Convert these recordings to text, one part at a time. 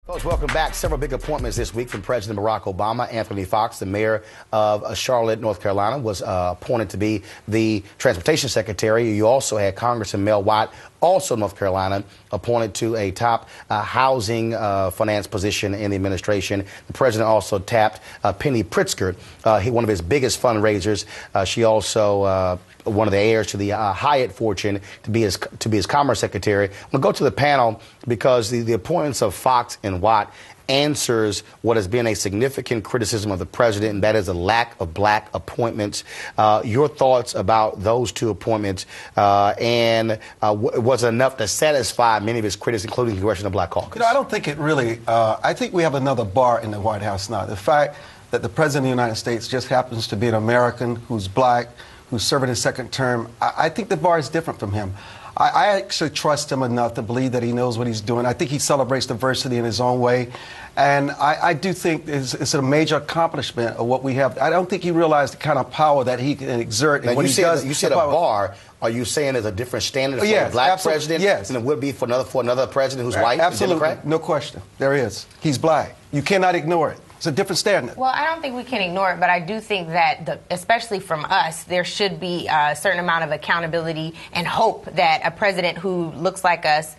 Folks, welcome back. Several big appointments this week from President Barack Obama. Anthony Foxx, the mayor of Charlotte, North Carolina, was appointed to be the transportation secretary. You also had Congressman Mel Watt, also North Carolina, appointed to a top housing finance position in the administration. The president also tapped Penny Pritzker, one of his biggest fundraisers. She also one of the heirs to the Hyatt fortune, to be his commerce secretary. I'm going to go to the panel because the appointments of Foxx and Watt answers what has been a significant criticism of the president, and that is a lack of black appointments. Your thoughts about those two appointments, and was it enough to satisfy many of his critics, including the Congressional Black Caucus? I don't think it really. I think we have another bar in the White House now. The fact that the president of the United States just happens to be an American who's black, who's serving his second term, I think the bar is different from him. I actually trust him enough to believe that he knows what he's doing. I think he celebrates diversity in his own way. And I do think it's a major accomplishment of what we have. I don't think he realized the kind of power that he can exert. Now, when you said a bar. Are you saying there's a different standard for a black president than it would be for another president who's white? Absolutely. Democrat? No question. There is. He's black. You cannot ignore it. It's a different standard. Well, I don't think we can ignore it, but I do think that, especially from us, there should be a certain amount of accountability and hope that a president who looks like us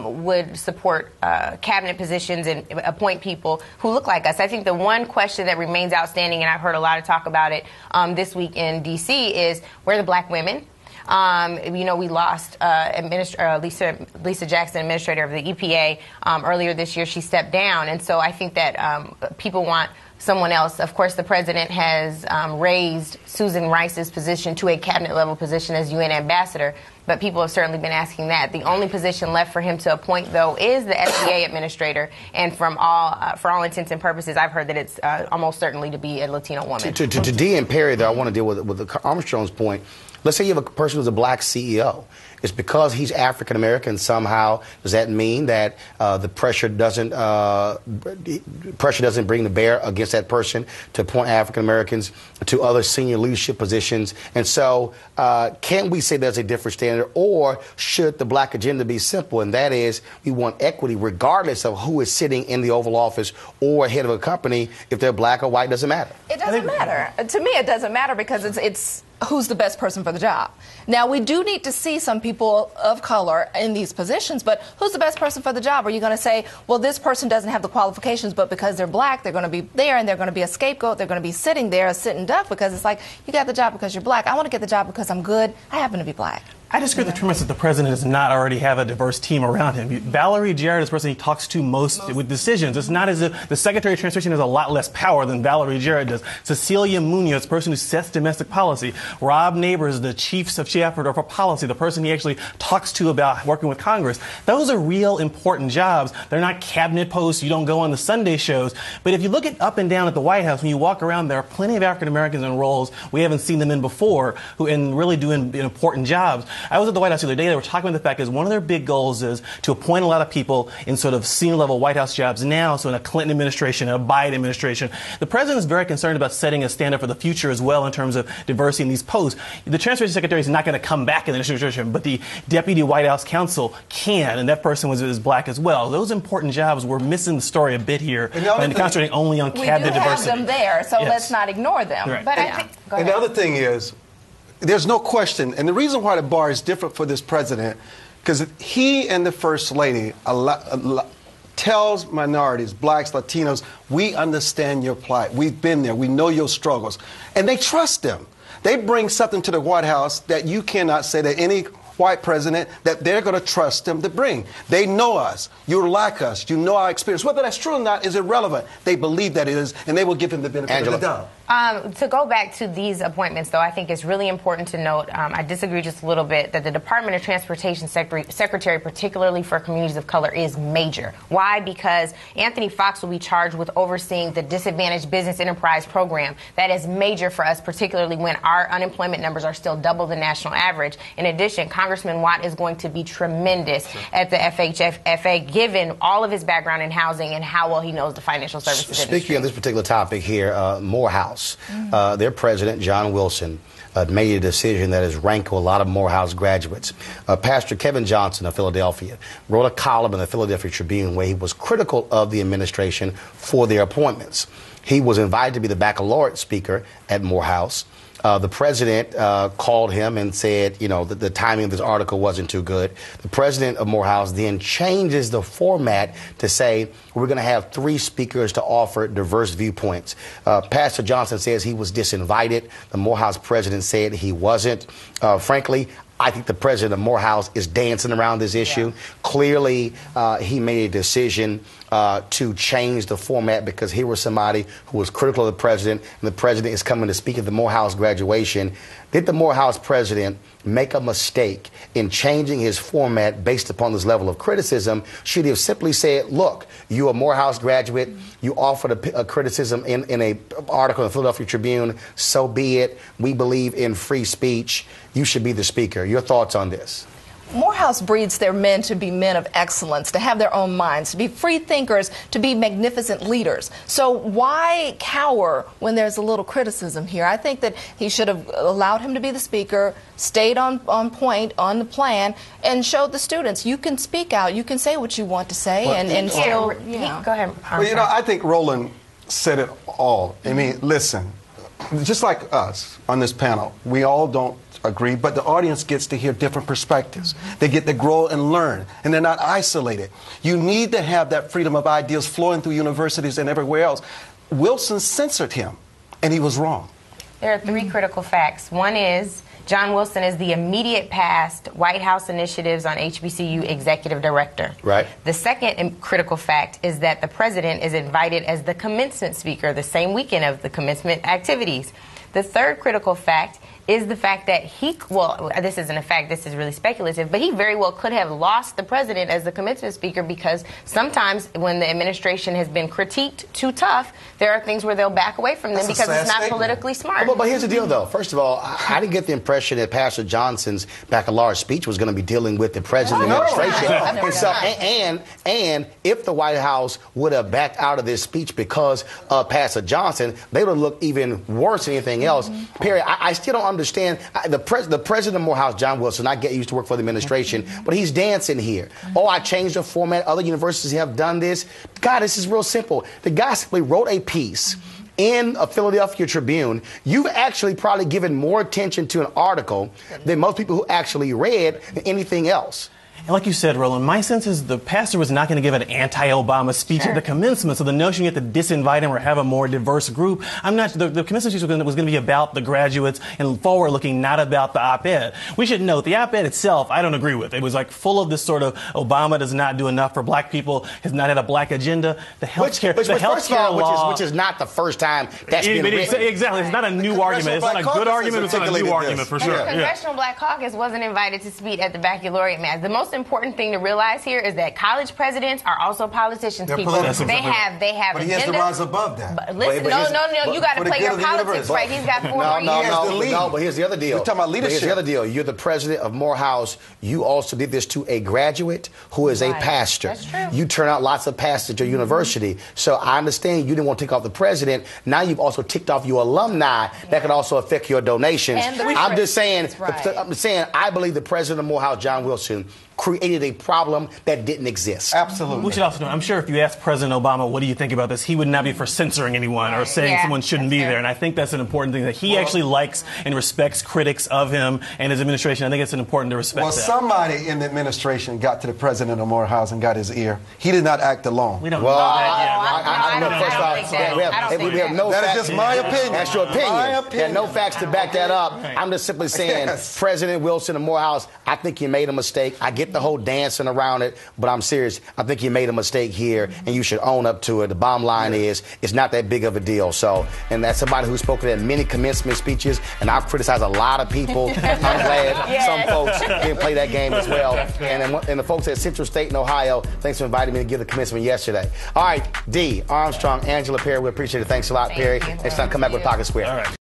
would support cabinet positions and appoint people who look like us. I think the one question that remains outstanding, and I've heard a lot of talk about it this week in D.C., is where are the black women? We lost Lisa Jackson, administrator of the EPA, earlier this year. She stepped down. And so I think that people want someone else. Of course, the president has raised Susan Rice's position to a cabinet-level position as UN ambassador. But people have certainly been asking that. The only position left for him to appoint, though, is the FDA administrator. And for all intents and purposes, I've heard that it's almost certainly to be a Latino woman. To Dee and Perry, though, I want to deal with Armstrong's point. Let's say you have a person who's a black CEO. It's because he's African American somehow. Does that mean that the pressure doesn't bring to bear against that person to appoint African Americans to other senior leadership positions? And so, can we say there's a different standard, or should the black agenda be simple? And that is, we want equity regardless of who is sitting in the Oval Office or head of a company. If they're black or white, doesn't matter. It doesn't matter. To me, it doesn't matter because it's who's the best person for the job. Now, we do need to see some people of color in these positions, but who's the best person for the job? Are you going to say, well, this person doesn't have the qualifications, but because they're black, they're going to be there and they're going to be a scapegoat. They're going to be sitting there, a sitting duck, because it's like, you got the job because you're black. I want to get the job because I'm good. I happen to be black. I disagree with the premise that the president does not already have a diverse team around him. Valerie Jarrett is the person he talks to most with decisions. It's not as if the Secretary of Transportation has a lot less power than Valerie Jarrett does. Cecilia Munoz, the person who sets domestic policy. Rob Neighbors, the chief of shepherd for policy, the person he actually talks to about working with Congress. Those are real important jobs. They're not cabinet posts. You don't go on the Sunday shows. But if you look at up and down at the White House, when you walk around, there are plenty of African Americans in roles we haven't seen them in before who and really doing important jobs. I was at the White House the other day. They were talking about the fact that one of their big goals is to appoint a lot of people in sort of senior level White House jobs now. So in a Clinton administration, a Biden administration, the president is very concerned about setting a standard for the future as well in terms of diversity in these posts. The transportation secretary is not going to come back in the administration, but the deputy White House counsel can, and that person is black as well. Those important jobs, we're missing the story a bit here and concentrating only on cabinet diversity. We do have them there, so let's not ignore them. Right. But and the other thing is, there's no question, and the reason why the bar is different for this president, because he and the First Lady tells minorities, blacks, Latinos, we understand your plight. We've been there. We know your struggles. And they trust them. They bring something to the White House that you cannot say that any white president that they're going to trust them to bring. They know us. You're like us. You know our experience. Whether that's true or not is irrelevant. They believe that it is, and they will give him the benefit of the doubt. To go back to these appointments, though, I think it's really important to note, I disagree just a little bit, that the Department of Transportation Secretary, particularly for communities of color, is major. Why? Because Anthony Foxx will be charged with overseeing the Disadvantaged Business Enterprise Program. That is major for us, particularly when our unemployment numbers are still double the national average. In addition, Congressman Watt is going to be tremendous at the FHFA, given all of his background in housing and how well he knows the financial services industry. Speaking of this particular topic here, Morehouse, their president, John Wilson, made a decision that has rankled a lot of Morehouse graduates. Pastor Kevin Johnson of Philadelphia wrote a column in the Philadelphia Tribune where he was critical of the administration for their appointments. He was invited to be the baccalaureate speaker at Morehouse. The president called him and said, you know, that the timing of this article wasn't too good. The president of Morehouse then changes the format to say we're going to have 3 speakers to offer diverse viewpoints. Pastor Johnson says he was disinvited. The Morehouse president said he wasn't. Frankly, I think the president of Morehouse is dancing around this issue. Yeah. Clearly, he made a decision to change the format because here was somebody who was critical of the president, and the president is coming to speak at the Morehouse graduation. Did the Morehouse president make a mistake in changing his format based upon this level of criticism? Should he have simply said, look, you're a Morehouse graduate, you offered a criticism in an article in the Philadelphia Tribune, so be it. We believe in free speech. You should be the speaker. Your thoughts on this? Morehouse breeds their men to be men of excellence, to have their own minds, to be free thinkers, to be magnificent leaders. So why cower when there's a little criticism here? I think that he should have allowed him to be the speaker, stayed on point, on the plan, and showed the students you can speak out, you can say what you want to say, and still, you know. Go ahead. Well, you know, I think Roland said it all. I mean, listen, just like us on this panel, we all don't agree, but the audience gets to hear different perspectives. They get to grow and learn, and they're not isolated. You need to have that freedom of ideas flowing through universities and everywhere else. Wilson censored him, and he was wrong. There are 3 critical facts. One is John Wilson is the immediate past White House initiatives on HBCU executive director. Right. The second critical fact is that the president is invited as the commencement speaker the same weekend of the commencement activities. The third critical fact is the fact that this isn't a fact, this is really speculative, but he very well could have lost the president as the commencement speaker because sometimes when the administration has been critiqued too tough, there are things where they'll back away from them because it's not politically smart. But here's the deal, though. First of all, I didn't get the impression that Pastor Johnson's baccalaureate speech was going to be dealing with the president's administration. And if the White House would have backed out of this speech because of Pastor Johnson, they would have looked even worse than anything else. Perry, I still don't understand. The president of Morehouse, John Wilson, I get used to work for the administration, but he's dancing here. Oh, I changed the format. Other universities have done this. God, this is real simple. The guy simply wrote a piece in a Philadelphia Tribune. You've actually probably given more attention to an article than most people who actually read than anything else. And like you said, Roland, my sense is the pastor was not going to give an anti-Obama speech at the commencement. So the notion you have to disinvite him or have a more diverse group, the commencement speech was going to be about the graduates and forward-looking, not about the op-ed. We should note the op-ed itself, I don't agree with. It was like full of this sort of Obama does not do enough for black people, has not had a black agenda. The healthcare law, which is not the first time that's been written. Exactly, it's not a new argument. It's not a good argument. It's not a new argument for sure. The Congressional Black Caucus wasn't invited to speak at the baccalaureate mass. The most important thing to realize here is that college presidents are also politicians. They have but he has to rise above that. But listen, no, you got to play your politics right. He's got 4 more years. No, but here's the other deal. We're talking about leadership. Here's the other deal. You're the president of Morehouse. You also did this to a graduate who is a pastor. That's true. You turn out lots of pastors at your university. So I understand you didn't want to tick off the president. Now you've also ticked off your alumni. That could also affect your donations. I'm just saying, I believe the president of Morehouse, John Wilson, created a problem that didn't exist. Absolutely. We should also know, I'm sure if you ask President Obama, what do you think about this, he would not be for censoring anyone or saying someone shouldn't be there. And I think that's an important thing, that he actually likes and respects critics of him and his administration. I think it's important to respect that. Somebody in the administration got to the president of Morehouse and got his ear. He did not act alone. We don't know that yet. We have no facts. That is just my opinion. That's your opinion. There are no facts to back that up. I'm just simply saying, President Wilson of Morehouse, I think you made a mistake. I get the whole dancing around it, but I'm serious. I think you made a mistake here, and you should own up to it. The bottom line is, it's not that big of a deal. So, and that's somebody who's spoken at many commencement speeches, and I've criticized a lot of people. I'm glad some folks didn't play that game as well. And the folks at Central State in Ohio, thanks for inviting me to give the commencement yesterday. All right, Dee, Armstrong, Angela, Perry, we appreciate it. Thanks a lot, Perry. Next time, come back with Pocket Square. All right.